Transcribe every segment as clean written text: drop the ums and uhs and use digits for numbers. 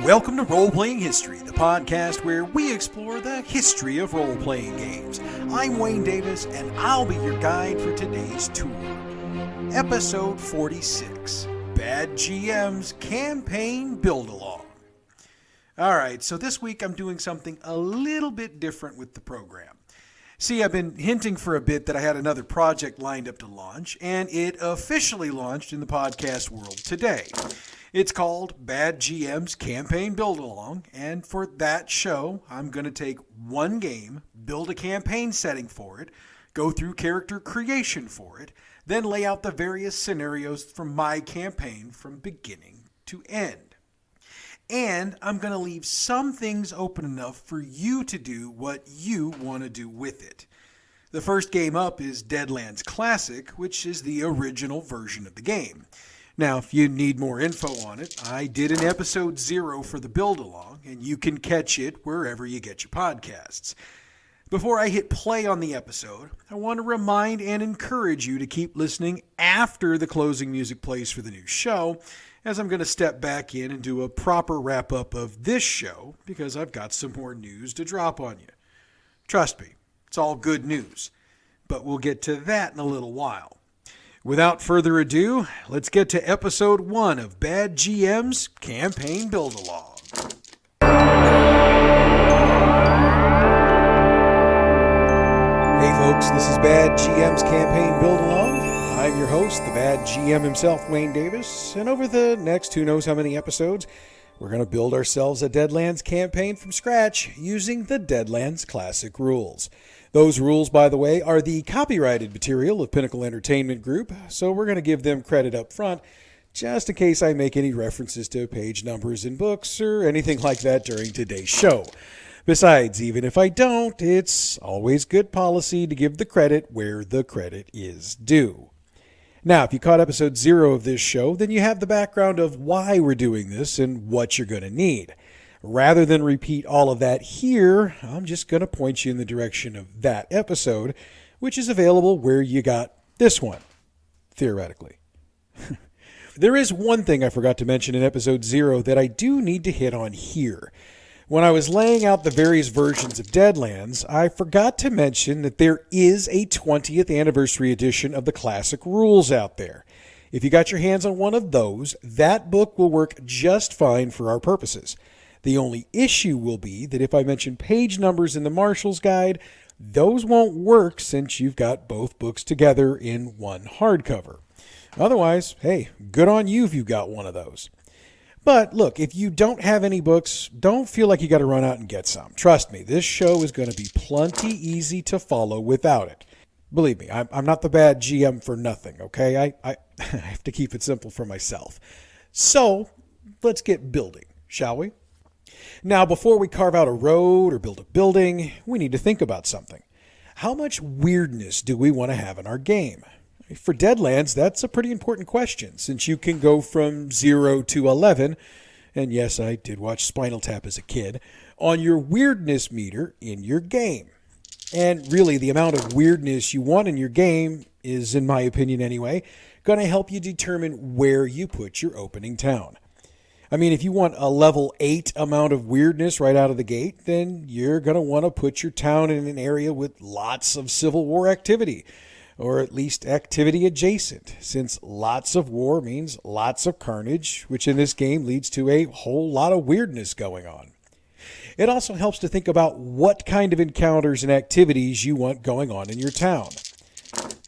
Welcome to Roleplaying History, the podcast where we explore the history of role-playing games. I'm Wayne Davis, and I'll be your guide for today's tour. Episode 46, badgm's Campaign Build-Along. Alright, so this week I'm doing something a little bit different with the program. See, I've been hinting for a bit that I had another project lined up to launch, and it officially launched in the podcast world today. It's called badgm's Campaign Build-Along, and for that show, I'm going to take one game, build a campaign setting for it, go through character creation for it, then lay out the various scenarios from my campaign from beginning to end. And I'm going to leave some things open enough for you to do what you want to do with it. The first game up is Deadlands Classic, which is the original version of the game. Now, if you need more info on it, I did an episode 0 for the build-along, and you can catch it wherever you get your podcasts. Before I hit play on the episode, I want to remind and encourage you to keep listening after the closing music plays for the new show, as I'm going to step back in and do a proper wrap-up of this show, because I've got some more news to drop on you. Trust me, it's all good news, but we'll get to that in a little while. Without further ado, let's get to episode 1 of badgm's Campaign Build-Along. Hey folks, this is badgm's Campaign Build-Along. I'm your host, the badgm himself, Wayne Davis, and over the next who knows how many episodes, we're going to build ourselves a Deadlands campaign from scratch using the Deadlands Classic rules. Those rules, by the way, are the copyrighted material of Pinnacle Entertainment Group, so we're going to give them credit up front, just in case I make any references to page numbers in books or anything like that during today's show. Besides, even if I don't, it's always good policy to give the credit where the credit is due. Now, if you caught episode 0 of this show, then you have the background of why we're doing this and what you're going to need. Rather than repeat all of that here, I'm just going to point you in the direction of that episode, which is available where you got this one, theoretically. There is one thing I forgot to mention in episode 0 that I do need to hit on here. When I was laying out the various versions of Deadlands, I forgot to mention that there is a 20th anniversary edition of the classic rules out there. If you got your hands on one of those, that book will work just fine for our purposes. The only issue will be that if I mention page numbers in the Marshall's Guide, those won't work since you've got both books together in one hardcover. Otherwise, hey, good on you if you've got one of those. But look, if you don't have any books, don't feel like you got to run out and get some. Trust me, this show is going to be plenty easy to follow without it. Believe me, I'm not the bad GM for nothing, okay? I have to keep it simple for myself. So, let's get building, shall we? Now, before we carve out a road or build a building, we need to think about something. How much weirdness do we want to have in our game? For Deadlands, that's a pretty important question, since you can go from 0 to 11, and yes, I did watch Spinal Tap as a kid, on your weirdness meter in your game. And really, the amount of weirdness you want in your game is, in my opinion anyway, going to help you determine where you put your opening town. I mean, if you want a level 8 amount of weirdness right out of the gate, then you're going to want to put your town in an area with lots of Civil War activity, or at least activity adjacent, since lots of war means lots of carnage, which in this game leads to a whole lot of weirdness going on. It also helps to think about what kind of encounters and activities you want going on in your town.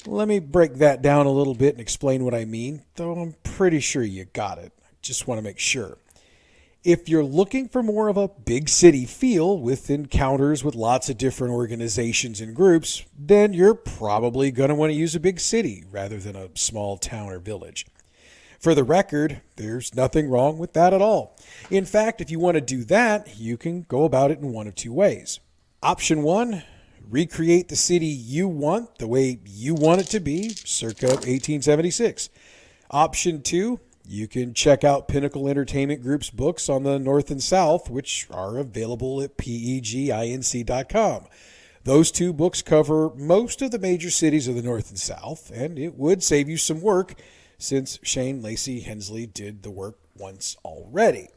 Let me break that down a little bit and explain what I mean, though I'm pretty sure you got it. Just want to make sure. If you're looking for more of a big city feel with encounters with lots of different organizations and groups, then you're probably going to want to use a big city rather than a small town or village. For the record, there's nothing wrong with that at all. In fact, if you want to do that, you can go about it in one of two ways. Option 1, recreate the city you want the way you want it to be, circa 1876. Option 2, you can check out Pinnacle Entertainment Group's books on the North and South, which are available at peginc.com. Those two books cover most of the major cities of the North and South, and it would save you some work since Shane Lacey Hensley did the work once already.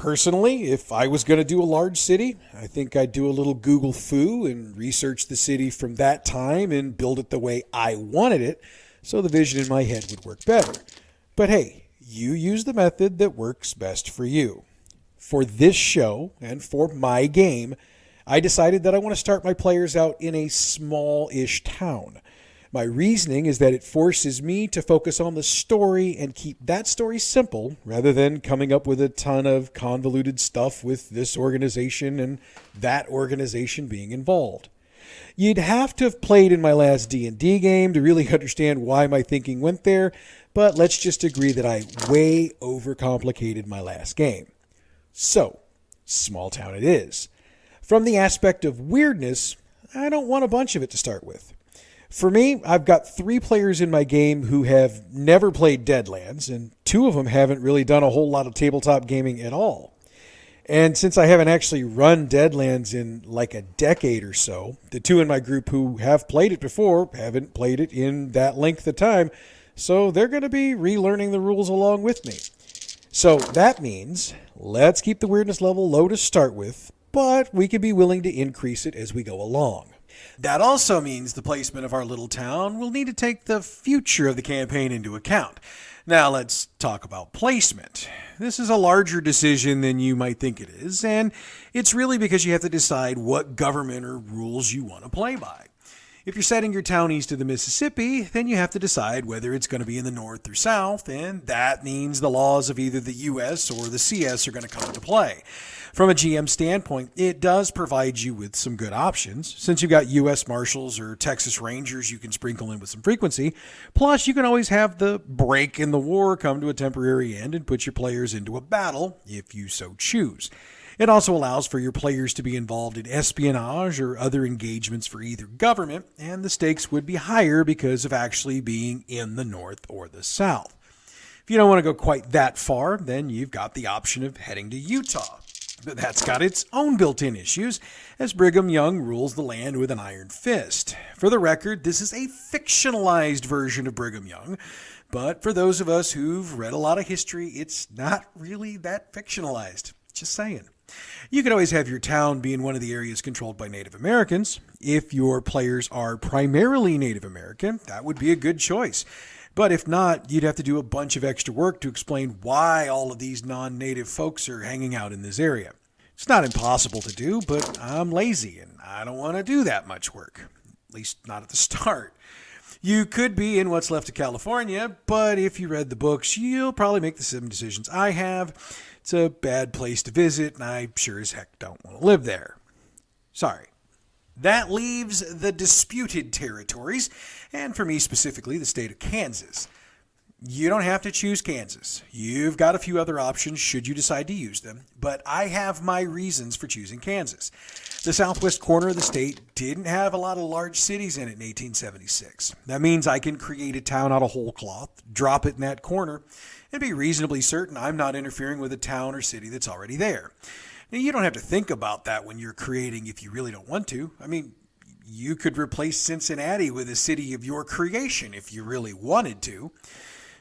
Personally, if I was going to do a large city, I think I'd do a little Google foo and research the city from that time and build it the way I wanted it so the vision in my head would work better. But hey, you use the method that works best for you. For this show and for my game, I decided that I want to start my players out in a small-ish town. My reasoning is that it forces me to focus on the story and keep that story simple rather than coming up with a ton of convoluted stuff with this organization and that organization being involved. You'd have to have played in my last D&D game to really understand why my thinking went there, but let's just agree that I way overcomplicated my last game. So, small town it is. From the aspect of weirdness, I don't want a bunch of it to start with. For me, I've got 3 players in my game who have never played Deadlands, and 2 of them haven't really done a whole lot of tabletop gaming at all. And since I haven't actually run Deadlands in like a decade or so, the 2 in my group who have played it before haven't played it in that length of time, so they're going to be relearning the rules along with me. So that means let's keep the weirdness level low to start with, but we can be willing to increase it as we go along. That also means the placement of our little town will need to take the future of the campaign into account. Now let's talk about placement. This is a larger decision than you might think it is, and it's really because you have to decide what government or rules you want to play by. If you're setting your town east of the Mississippi, then you have to decide whether it's going to be in the north or south, and that means the laws of either the U.S. or the CS are going to come into play. From a GM standpoint, it does provide you with some good options, since you've got U.S. Marshals or Texas Rangers you can sprinkle in with some frequency. Plus, you can always have the break in the war come to a temporary end and put your players into a battle, if you so choose. It also allows for your players to be involved in espionage or other engagements for either government, and the stakes would be higher because of actually being in the north or the south. If you don't want to go quite that far, then you've got the option of heading to Utah. But that's got its own built-in issues, as Brigham Young rules the land with an iron fist. For the record, this is a fictionalized version of Brigham Young, but for those of us who've read a lot of history, it's not really that fictionalized. Just saying. You could always have your town be in one of the areas controlled by Native Americans. If your players are primarily Native American, that would be a good choice. But if not, you'd have to do a bunch of extra work to explain why all of these non-native folks are hanging out in this area. It's not impossible to do, but I'm lazy and I don't want to do that much work. At least not at the start. You could be in what's left of California, but if you read the books, you'll probably make the same decisions I have. It's a bad place to visit, and I sure as heck don't want to live there. Sorry. That leaves the disputed territories, and for me specifically, the state of Kansas. You don't have to choose Kansas. You've got a few other options should you decide to use them, but I have my reasons for choosing Kansas. The southwest corner of the state didn't have a lot of large cities in it in 1876. That means I can create a town out of whole cloth, drop it in that corner, and be reasonably certain I'm not interfering with a town or city that's already there. Now, you don't have to think about that when you're creating if you really don't want to. I mean, you could replace Cincinnati with a city of your creation if you really wanted to.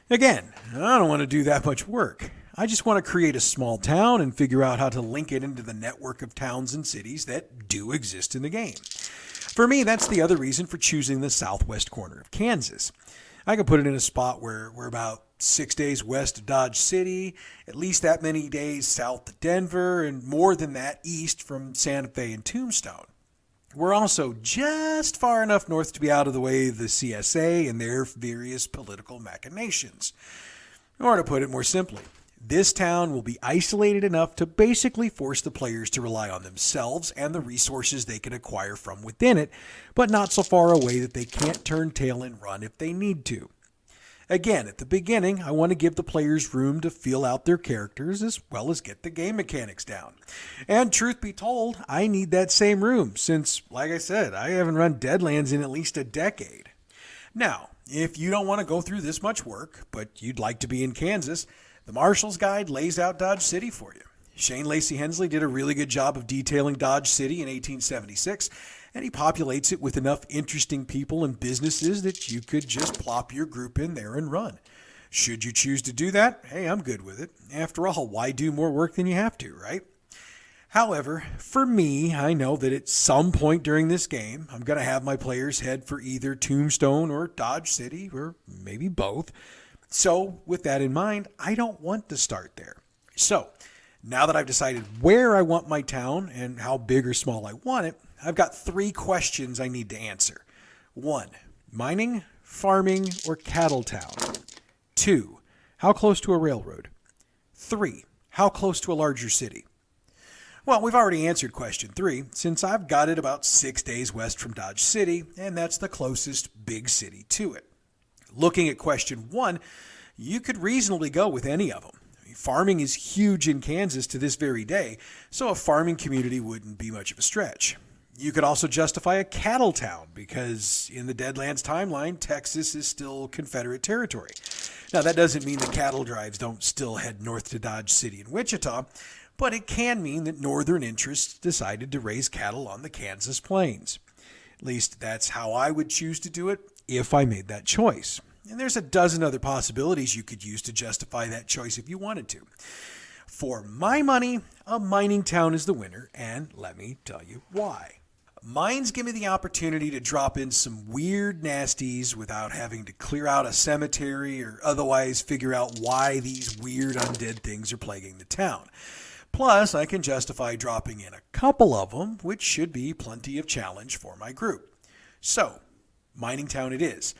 Again, I don't want to do that much work. I just want to create a small town and figure out how to link it into the network of towns and cities that do exist in the game. For me, that's the other reason for choosing the southwest corner of Kansas. I can put it in a spot where we're about 6 days west of Dodge City, at least that many days south of Denver, and more than that east from Santa Fe and Tombstone. We're also just far enough north to be out of the way of the CSA and their various political machinations. Or to put it more simply, this town will be isolated enough to basically force the players to rely on themselves and the resources they can acquire from within it, but not so far away that they can't turn tail and run if they need to. Again, at the beginning, I want to give the players room to feel out their characters as well as get the game mechanics down. And truth be told, I need that same room since, like I said, I haven't run Deadlands in at least a decade. Now, if you don't want to go through this much work, but you'd like to be in Kansas, the Marshal's Guide lays out Dodge City for you. Shane Lacey Hensley did a really good job of detailing Dodge City in 1876, and he populates it with enough interesting people and businesses that you could just plop your group in there and run. Should you choose to do that, hey, I'm good with it. After all, why do more work than you have to, right? However, for me, I know that at some point during this game, I'm going to have my players head for either Tombstone or Dodge City, or maybe both. So, with that in mind, I don't want to start there. So, now that I've decided where I want my town and how big or small I want it, I've got 3 questions I need to answer. 1. Mining, farming, or cattle town? 2. How close to a railroad? 3. How close to a larger city? Well, we've already answered question 3, since I've got it about 6 days west from Dodge City, and that's the closest big city to it. Looking at question 1, you could reasonably go with any of them. Farming is huge in Kansas to this very day, so a farming community wouldn't be much of a stretch. You could also justify a cattle town, because in the Deadlands timeline, Texas is still Confederate territory. Now, that doesn't mean the cattle drives don't still head north to Dodge City and Wichita, but it can mean that northern interests decided to raise cattle on the Kansas plains. At least that's how I would choose to do it if I made that choice. And there's a dozen other possibilities you could use to justify that choice if you wanted to. For my money, a mining town is the winner, and let me tell you why. Mines give me the opportunity to drop in some weird nasties without having to clear out a cemetery or otherwise figure out why these weird undead things are plaguing the town. Plus, I can justify dropping in a couple of them, which should be plenty of challenge for my group. So, mining town it is.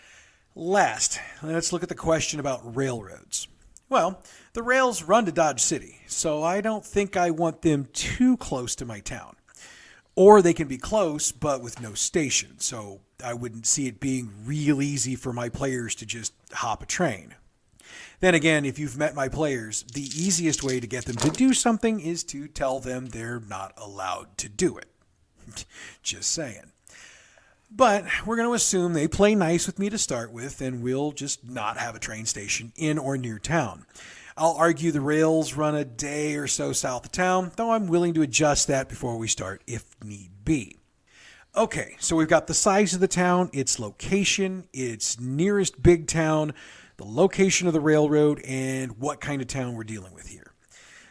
Last, let's look at the question about railroads. Well, the rails run to Dodge City, so I don't think I want them too close to my town. Or they can be close, but with no station, so I wouldn't see it being real easy for my players to just hop a train. Then again, if you've met my players, the easiest way to get them to do something is to tell them they're not allowed to do it. Just saying. But we're going to assume they play nice with me to start with, and we'll just not have a train station in or near town. I'll argue the rails run a day or so south of town, though I'm willing to adjust that before we start if need be. Okay, so we've got the size of the town, its location, its nearest big town, the location of the railroad, and what kind of town we're dealing with here.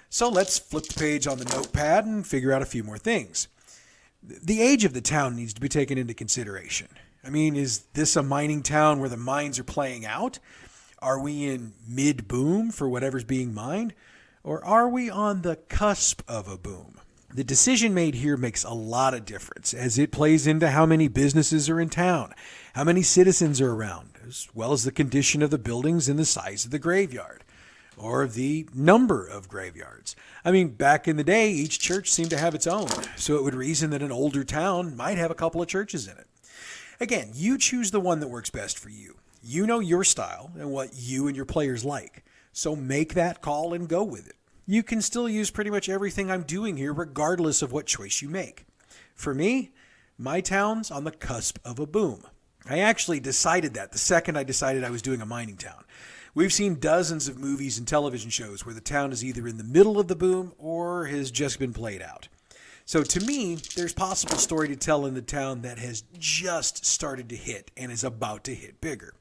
So let's flip the page on the notepad and figure out a few more things. The age of the town needs to be taken into consideration. I mean, is this a mining town where the mines are playing out? Are we in mid-boom for whatever's being mined? Or are we on the cusp of a boom? The decision made here makes a lot of difference, as it plays into how many businesses are in town, how many citizens are around, as well as the condition of the buildings and the size of the graveyard, or the number of graveyards. I mean, back in the day, each church seemed to have its own, so it would reason that an older town might have a couple of churches in it. Again, you choose the one that works best for you. You know your style and what you and your players like, so make that call and go with it. You can still use pretty much everything I'm doing here regardless of what choice you make. For me, my town's on the cusp of a boom. I actually decided that the second I decided I was doing a mining town. We've seen dozens of movies and television shows where the town is either in the middle of the boom or has just been played out. So to me, there's possible story to tell in the town that has just started to hit and is about to hit bigger.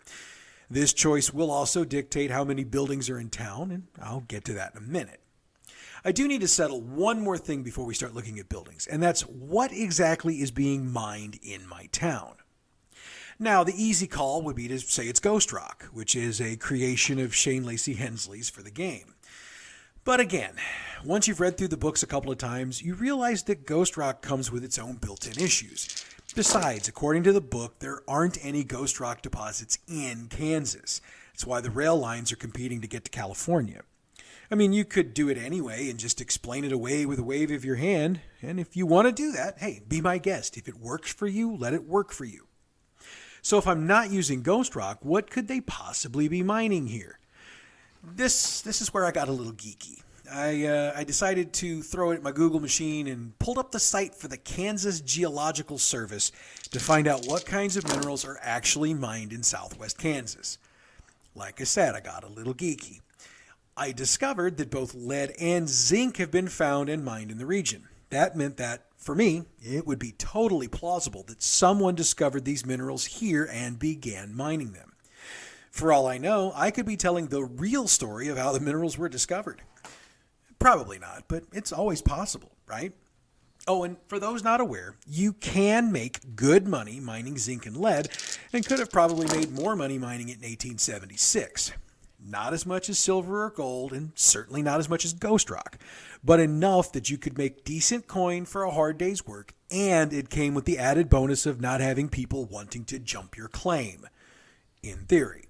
This choice will also dictate how many buildings are in town, and I'll get to that in a minute. I do need to settle one more thing before we start looking at buildings, and that's what exactly is being mined in my town. Now, the easy call would be to say it's Ghost Rock, which is a creation of Shane Lacey Hensley's for the game. But again, once you've read through the books a couple of times, you realize that Ghost Rock comes with its own built-in issues. Besides, according to the book, there aren't any Ghost Rock deposits in Kansas. That's why the rail lines are competing to get to California. I mean, you could do it anyway and just explain it away with a wave of your hand. And if you want to do that, hey, be my guest. If it works for you, let it work for you. So if I'm not using Ghost Rock, what could they possibly be mining here? This is where I got a little geeky. I decided to throw it at my Google machine and pulled up the site for the Kansas Geological Service to find out what kinds of minerals are actually mined in southwest Kansas. Like I said, I got a little geeky. I discovered that both lead and zinc have been found and mined in the region. That meant that, for me, it would be totally plausible that someone discovered these minerals here and began mining them. For all I know, I could be telling the real story of how the minerals were discovered. Probably not, but it's always possible, right? Oh, and for those not aware, you can make good money mining zinc and lead, and could have probably made more money mining it in 1876. Not as much as silver or gold, and certainly not as much as ghost rock, but enough that you could make decent coin for a hard day's work, and it came with the added bonus of not having people wanting to jump your claim. In theory.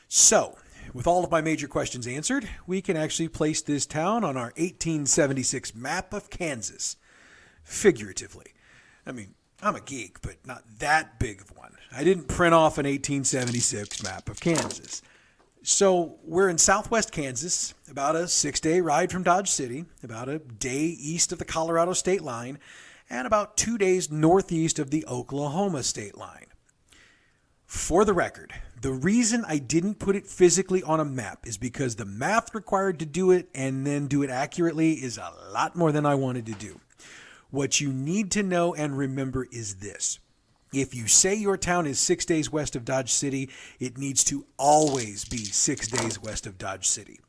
So, with all of my major questions answered, we can actually place this town on our 1876 map of Kansas. Figuratively. I mean, I'm a geek, but not that big of one. I didn't print off an 1876 map of Kansas. So, we're in southwest Kansas, about a 6-day ride from Dodge City, about a day east of the Colorado state line, and about 2 days northeast of the Oklahoma state line. For the record, the reason I didn't put it physically on a map is because the math required to do it and then do it accurately is a lot more than I wanted to do. What you need to know and remember is this. If you say your town is 6 days west of Dodge City, it needs to always be 6 days west of Dodge City.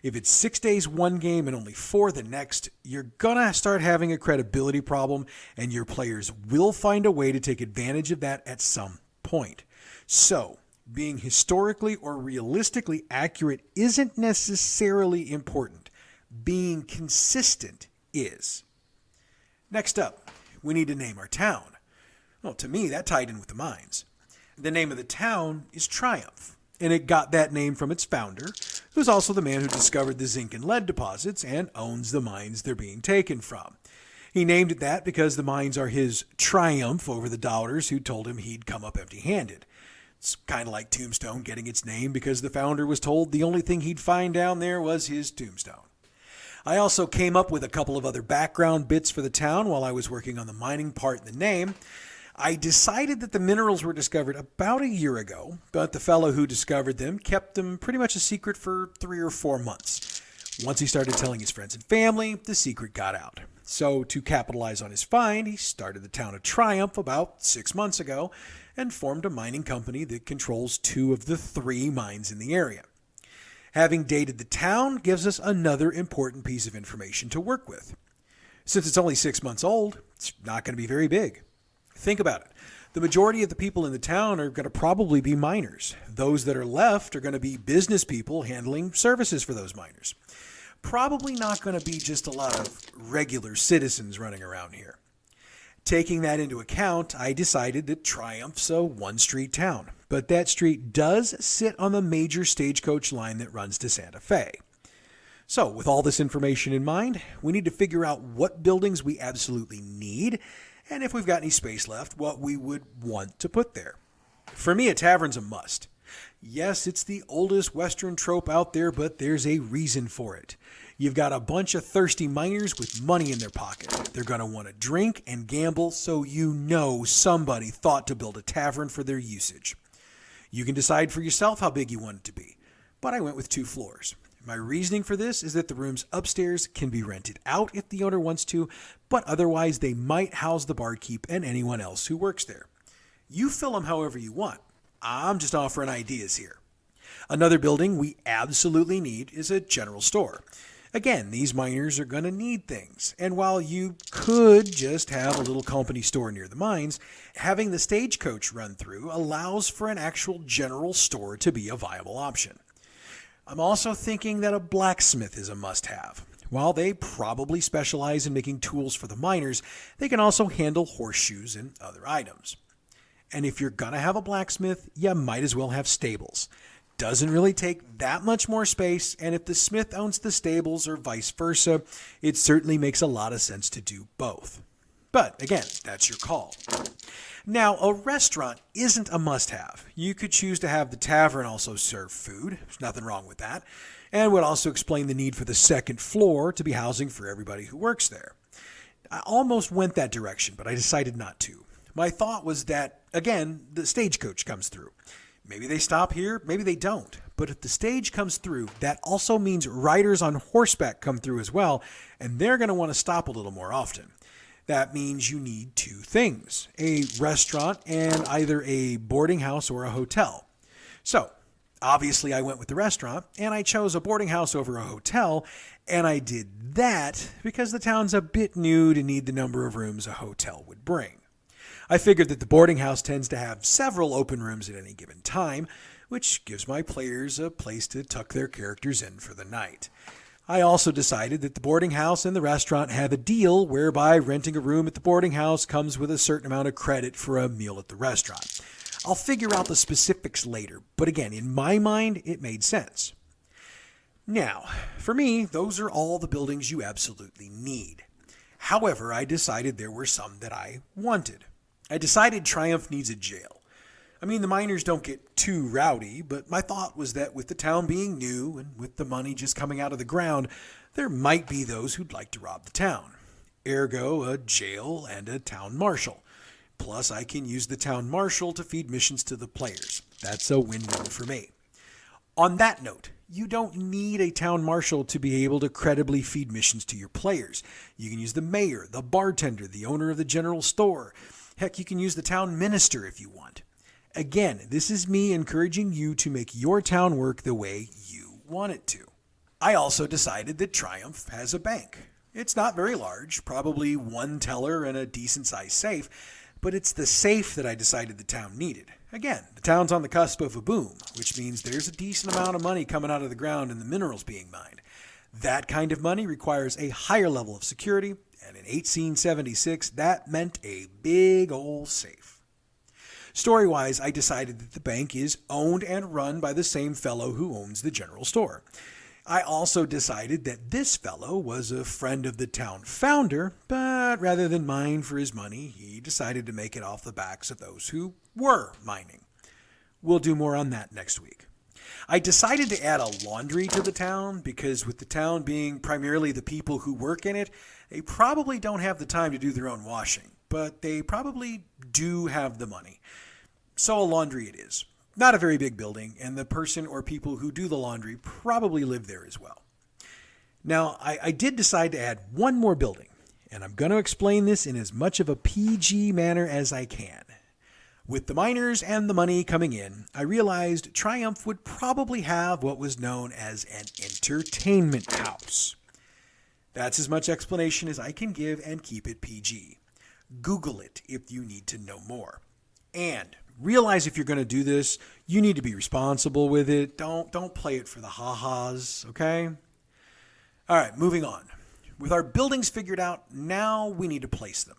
If it's 6 days one game and only 4 the next, you're going to start having a credibility problem, and your players will find a way to take advantage of that at some point. So, being historically or realistically accurate isn't necessarily important. Being consistent is. Next up, we need to name our town. Well, to me, that tied in with the mines. The name of the town is Triumph, and it got that name from its founder, who's also the man who discovered the zinc and lead deposits and owns the mines they're being taken from. He named it that because the mines are his triumph over the doubters who told him he'd come up empty-handed. It's kind of like Tombstone getting its name because the founder was told the only thing he'd find down there was his tombstone. I also came up with a couple of other background bits for the town while I was working on the mining part in the name. I decided that the minerals were discovered about a year ago, but the fellow who discovered them kept them pretty much a secret for 3 or 4 months. Once he started telling his friends and family, the secret got out. So to capitalize on his find, he started the town of Triumph about 6 months ago and formed a mining company that controls 2 of the 3 mines in the area. Having dated the town gives us another important piece of information to work with. Since it's only 6 months old, it's not going to be very big. Think about it. The majority of the people in the town are going to probably be miners. Those that are left are going to be business people handling services for those miners. Probably not going to be just a lot of regular citizens running around here. Taking that into account, I decided that Triumph's a one-street town, but that street does sit on the major stagecoach line that runs to Santa Fe. So, with all this information in mind, we need to figure out what buildings we absolutely need, and if we've got any space left, what we would want to put there. For me, a tavern's a must. Yes, it's the oldest Western trope out there, but there's a reason for it. You've got a bunch of thirsty miners with money in their pocket. They're going to want to drink and gamble, so you know somebody thought to build a tavern for their usage. You can decide for yourself how big you want it to be, but I went with 2 floors. My reasoning for this is that the rooms upstairs can be rented out if the owner wants to, but otherwise they might house the barkeep and anyone else who works there. You fill them however you want. I'm just offering ideas here. Another building we absolutely need is a general store. Again, these miners are going to need things, and while you could just have a little company store near the mines, having the stagecoach run through allows for an actual general store to be a viable option. I'm also thinking that a blacksmith is a must-have. While they probably specialize in making tools for the miners, they can also handle horseshoes and other items. And if you're going to have a blacksmith, you might as well have stables. Doesn't really take that much more space, and if the smith owns the stables or vice versa, it certainly makes a lot of sense to do both. But again, that's your call. Now, a restaurant isn't a must-have. You could choose to have the tavern also serve food. There's nothing wrong with that. And would also explain the need for the second floor to be housing for everybody who works there. I almost went that direction, but I decided not to. My thought was that, again, the stagecoach comes through. Maybe they stop here, maybe they don't. But if the stage comes through, that also means riders on horseback come through as well, and they're going to want to stop a little more often. That means you need 2 things, a restaurant and either a boarding house or a hotel. So, Obviously, I went with the restaurant, and I chose a boarding house over a hotel, and I did that because the town's a bit new to need the number of rooms a hotel would bring. I figured that the boarding house tends to have several open rooms at any given time, which gives my players a place to tuck their characters in for the night. I also decided that the boarding house and the restaurant have a deal whereby renting a room at the boarding house comes with a certain amount of credit for a meal at the restaurant. I'll figure out the specifics later, but again, in my mind, it made sense. Now, for me, those are all the buildings you absolutely need. However, I decided there were some that I wanted. I decided Triumph needs a jail. I mean, the miners don't get too rowdy, but my thought was that with the town being new and with the money just coming out of the ground, there might be those who'd like to rob the town. Ergo, a jail and a town marshal. Plus, I can use the town marshal to feed missions to the players. That's a win-win for me. On that note, you don't need a town marshal to be able to credibly feed missions to your players. You can use the mayor, the bartender, the owner of the general store. Heck, you can use the town minister if you want. Again, this is me encouraging you to make your town work the way you want it to. I also decided that Triumph has a bank. It's not very large, probably one teller and a decent-sized safe, but it's the safe that I decided the town needed. Again, the town's on the cusp of a boom, which means there's a decent amount of money coming out of the ground and the minerals being mined. That kind of money requires a higher level of security, and in 1876, that meant a big old safe. Story-wise, I decided that the bank is owned and run by the same fellow who owns the general store. I also decided that this fellow was a friend of the town founder, but rather than mine for his money, he decided to make it off the backs of those who were mining. We'll do more on that next week. I decided to add a laundry to the town because with the town being primarily the people who work in it, they probably don't have the time to do their own washing, but they probably do have the money. So a laundry it is. Not a very big building, and the person or people who do the laundry probably live there as well. Now, I did decide to add one more building, and I'm going to explain this in as much of a PG manner as I can. With the miners and the money coming in, I realized Triumph would probably have what was known as an entertainment house. That's as much explanation as I can give and keep it PG. Google it if you need to know more. And realize if you're going to do this, you need to be responsible with it. Don't play it for the ha-has, okay? All right, moving on. With our buildings figured out, now we need to place them.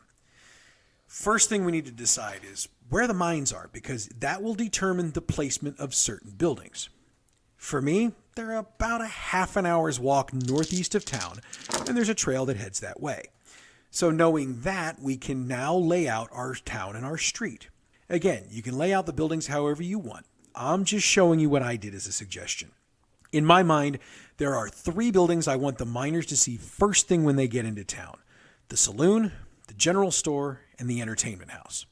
First thing we need to decide is where the mines are, because that will determine the placement of certain buildings. For me, they're about a half an hour's walk northeast of town, and there's a trail that heads that way. So knowing that, we can now lay out our town and our street. Again, you can lay out the buildings however you want. I'm just showing you what I did as a suggestion. In my mind, there are 3 buildings I want the miners to see first thing when they get into town. The saloon, the general store, and the entertainment house.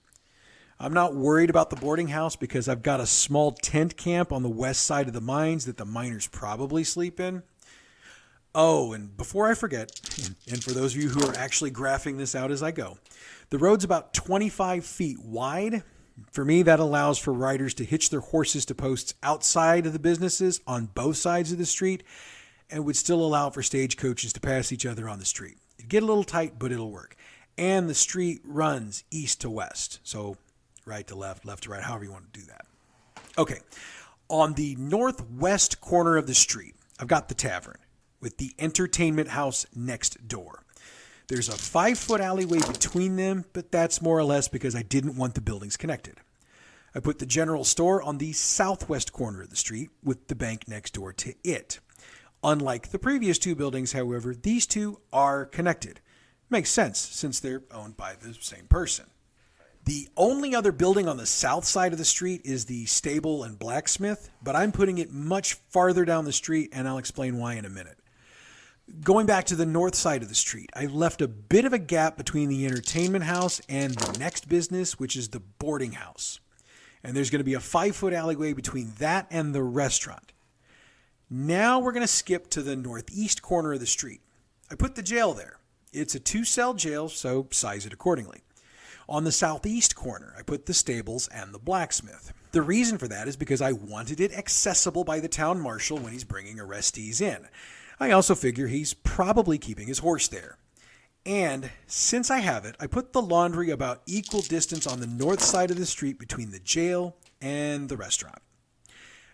I'm not worried about the boarding house because I've got a small tent camp on the west side of the mines that the miners probably sleep in. Oh, and before I forget, and for those of you who are actually graphing this out as I go, the road's about 25 feet wide. For me, that allows for riders to hitch their horses to posts outside of the businesses on both sides of the street and would still allow for stagecoaches to pass each other on the street. It'd get a little tight, but it'll work. And the street runs east to west. So right to left, left to right, however you want to do that. Okay, on the northwest corner of the street, I've got the tavern with the entertainment house next door. There's a 5-foot alleyway between them, but that's more or less because I didn't want the buildings connected. I put the general store on the southwest corner of the street with the bank next door to it. Unlike the previous 2 buildings, however, these 2 are connected. Makes sense since they're owned by the same person. The only other building on the south side of the street is the stable and blacksmith, but I'm putting it much farther down the street, and I'll explain why in a minute. Going back to the north side of the street, I left a bit of a gap between the entertainment house and the next business, which is the boarding house. And there's going to be a 5-foot alleyway between that and the restaurant. Now we're going to skip to the northeast corner of the street. I put the jail there. It's a 2-cell jail, so size it accordingly. On the southeast corner, I put the stables and the blacksmith. The reason for that is because I wanted it accessible by the town marshal when he's bringing arrestees in. I also figure he's probably keeping his horse there. And since I have it, I put the laundry about equal distance on the north side of the street between the jail and the restaurant.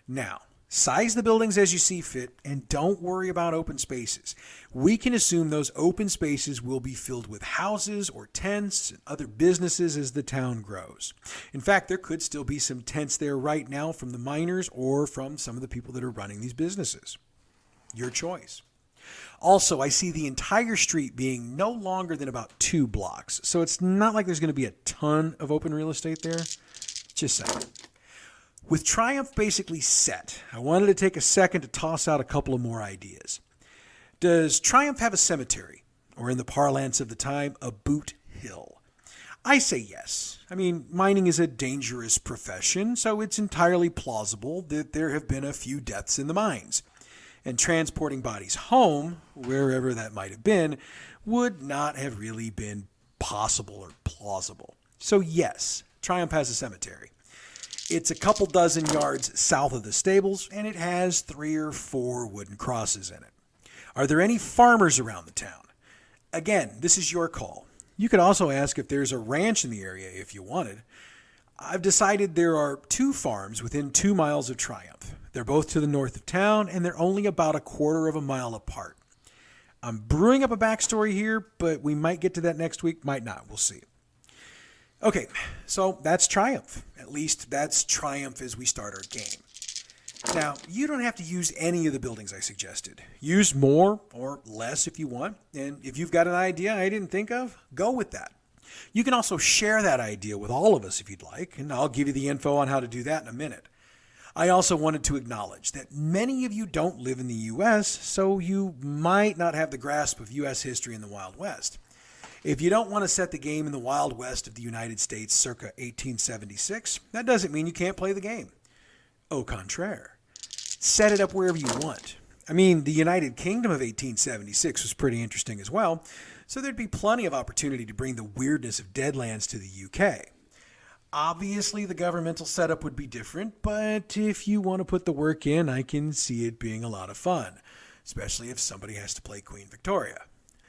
Now, size the buildings as you see fit, and don't worry about open spaces. We can assume those open spaces will be filled with houses or tents and other businesses as the town grows. In fact, there could still be some tents there right now from the miners or from some of the people that are running these businesses. Your choice. Also, I see the entire street being no longer than about 2 blocks, so it's not like there's going to be a ton of open real estate there. Just saying. With Triumph basically set, I wanted to take a second to toss out a couple of more ideas. Does Triumph have a cemetery, or in the parlance of the time, a boot hill? I say yes. I mean, mining is a dangerous profession, so it's entirely plausible that there have been a few deaths in the mines. And transporting bodies home, wherever that might have been, would not have really been possible or plausible. So yes, Triumph has a cemetery. It's a couple dozen yards south of the stables, and it has 3 or 4 wooden crosses in it. Are there any farmers around the town? Again, this is your call. You could also ask if there's a ranch in the area if you wanted. I've decided there are 2 farms within 2 miles of Triumph. They're both to the north of town, and they're only about a quarter of a mile apart. I'm brewing up a backstory here, but we might get to that next week, might not. We'll see. Okay, so that's Triumph. At least that's Triumph as we start our game. Now, you don't have to use any of the buildings I suggested. Use more or less if you want, and if you've got an idea I didn't think of, go with that. You can also share that idea with all of us if you'd like, and I'll give you the info on how to do that in a minute. I also wanted to acknowledge that many of you don't live in the U.S., so you might not have the grasp of U.S. history in the Wild West. If you don't want to set the game in the Wild West of the United States circa 1876, that doesn't mean you can't play the game. Au contraire. Set it up wherever you want. I mean, the United Kingdom of 1876 was pretty interesting as well, so there'd be plenty of opportunity to bring the weirdness of Deadlands to the UK. Obviously, the governmental setup would be different, but if you want to put the work in, I can see it being a lot of fun, especially if somebody has to play Queen Victoria.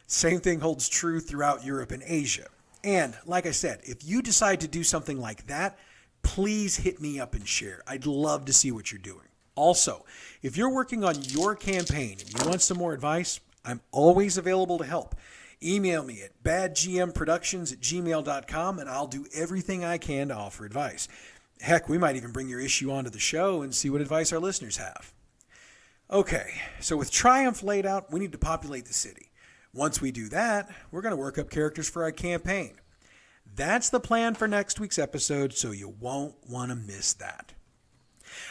Same thing holds true throughout Europe and Asia. And like I said, if you decide to do something like that, please hit me up and share. I'd love to see what you're doing. Also, if you're working on your campaign and you want some more advice, I'm always available to help. Email me at badgmproductions@gmail.com and I'll do everything I can to offer advice. Heck, we might even bring your issue onto the show and see what advice our listeners have. Okay, so with Triumph laid out, we need to populate the city. Once we do that, we're going to work up characters for our campaign. That's the plan for next week's episode, so you won't want to miss that.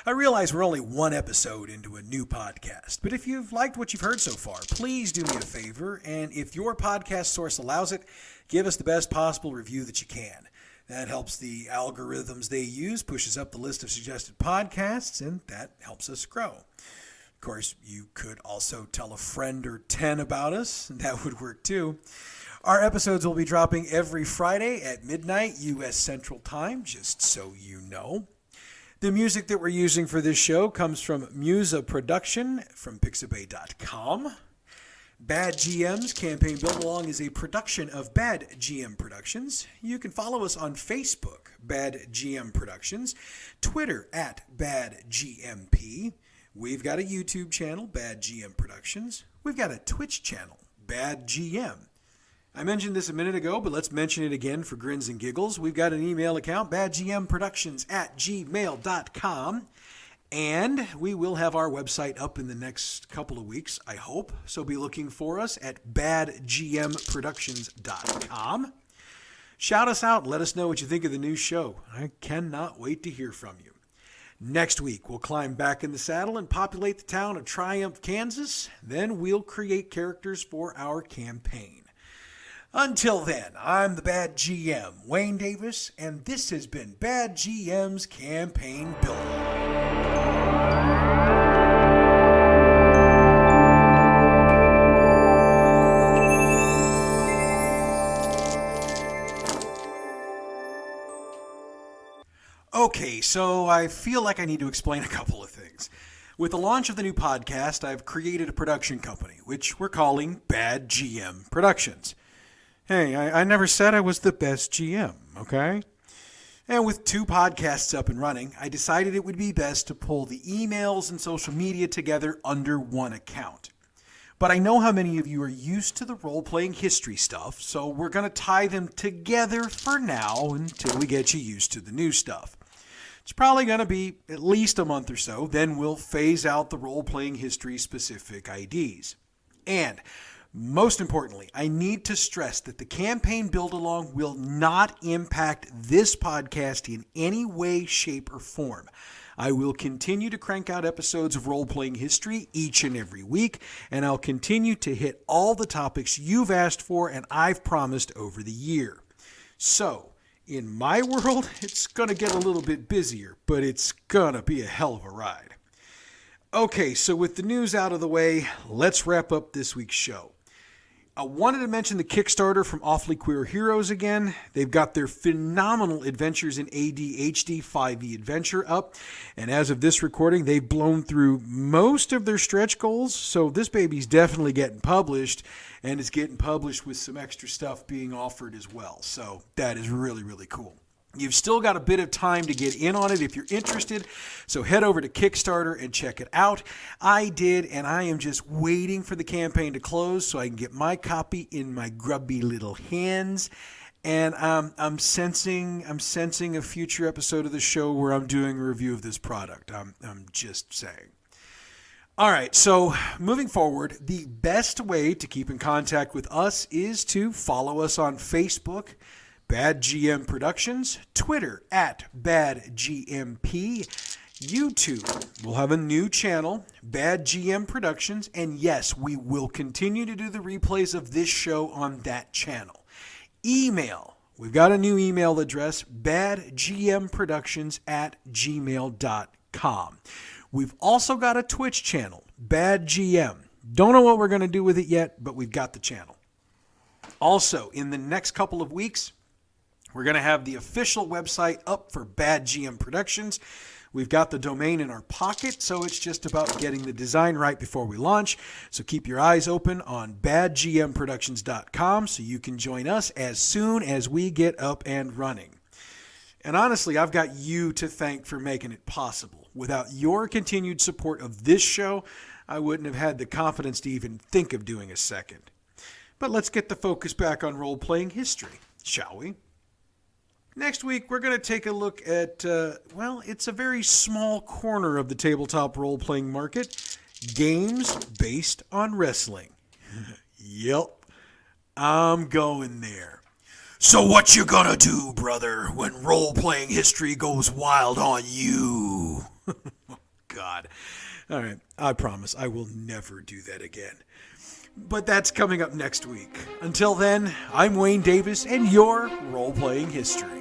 I realize we're only 1 episode into a new podcast, but if you've liked what you've heard so far, please do me a favor, and if your podcast source allows it, give us the best possible review that you can. That helps the algorithms they use, pushes up the list of suggested podcasts, and that helps us grow. Of course, you could also tell a friend or 10 about us, and that would work too. Our episodes will be dropping every Friday at midnight U.S. Central Time, just so you know. The music that we're using for this show comes from Musa Production from Pixabay.com. Bad GM's Campaign Build Along is a production of Bad GM Productions. You can follow us on Facebook, Bad GM Productions, Twitter at Bad GMP. We've got a YouTube channel, Bad GM Productions. We've got a Twitch channel, Bad GM. I mentioned this a minute ago, but let's mention it again for grins and giggles. We've got an email account, badgmproductions@gmail.com. And we will have our website up in the next couple of weeks, I hope. So be looking for us at badgmproductions.com. Shout us out. Let us know what you think of the new show. I cannot wait to hear from you. Next week, we'll climb back in the saddle and populate the town of Triumph, Kansas. Then we'll create characters for our campaign. Until then, I'm the Bad GM, Wayne Davis, and this has been Bad GM's Campaign Builder. Okay, so I feel like I need to explain a couple of things. With the launch of the new podcast, I've created a production company, which we're calling badgm Productions. Hey, I never said I was the best GM, okay? And with 2 podcasts up and running, I decided it would be best to pull the emails and social media together under one account. But I know how many of you are used to the role-playing history stuff, so we're going to tie them together for now until we get you used to the new stuff. It's probably going to be at least a month or so, then we'll phase out the role-playing history-specific IDs. And most importantly, I need to stress that the campaign build-along will not impact this podcast in any way, shape, or form. I will continue to crank out episodes of Role-Playing History each and every week, and I'll continue to hit all the topics you've asked for and I've promised over the year. So, in my world, it's going to get a little bit busier, but it's going to be a hell of a ride. Okay, so with the news out of the way, let's wrap up this week's show. I wanted to mention the Kickstarter from Awfully Queer Heroes again. They've got their phenomenal Adventures in ADHD 5e adventure up. And as of this recording, they've blown through most of their stretch goals. So this baby's definitely getting published. And it's getting published with some extra stuff being offered as well. So that is really, really cool. You've still got a bit of time to get in on it if you're interested, so head over to Kickstarter and check it out. I did, and I am just waiting for the campaign to close so I can get my copy in my grubby little hands. And I'm sensing a future episode of the show where I'm doing a review of this product. I'm just saying. All right, so moving forward, the best way to keep in contact with us is to follow us on Facebook, badgm Productions, Twitter @badgmp, YouTube. We'll have a new channel, badgm Productions, and yes, we will continue to do the replays of this show on that channel. Email. We've got a new email address, badgmproductions@gmail.com. We've also got a Twitch channel, badgm. Don't know what we're going to do with it yet, but we've got the channel. Also, in the next couple of weeks, we're going to have the official website up for badgm Productions. We've got the domain in our pocket, so it's just about getting the design right before we launch. So keep your eyes open on badgmproductions.com so you can join us as soon as we get up and running. And honestly, I've got you to thank for making it possible. Without your continued support of this show, I wouldn't have had the confidence to even think of doing a second. But let's get the focus back on role-playing history, shall we? Next week, we're going to take a look at, it's a very small corner of the tabletop role-playing market, games based on wrestling. Yep, I'm going there. So what you gonna do, brother, when role-playing history goes wild on you? Oh, God. All right, I promise I will never do that again. But that's coming up next week. Until then, I'm Wayne Davis, and your Role-Playing History.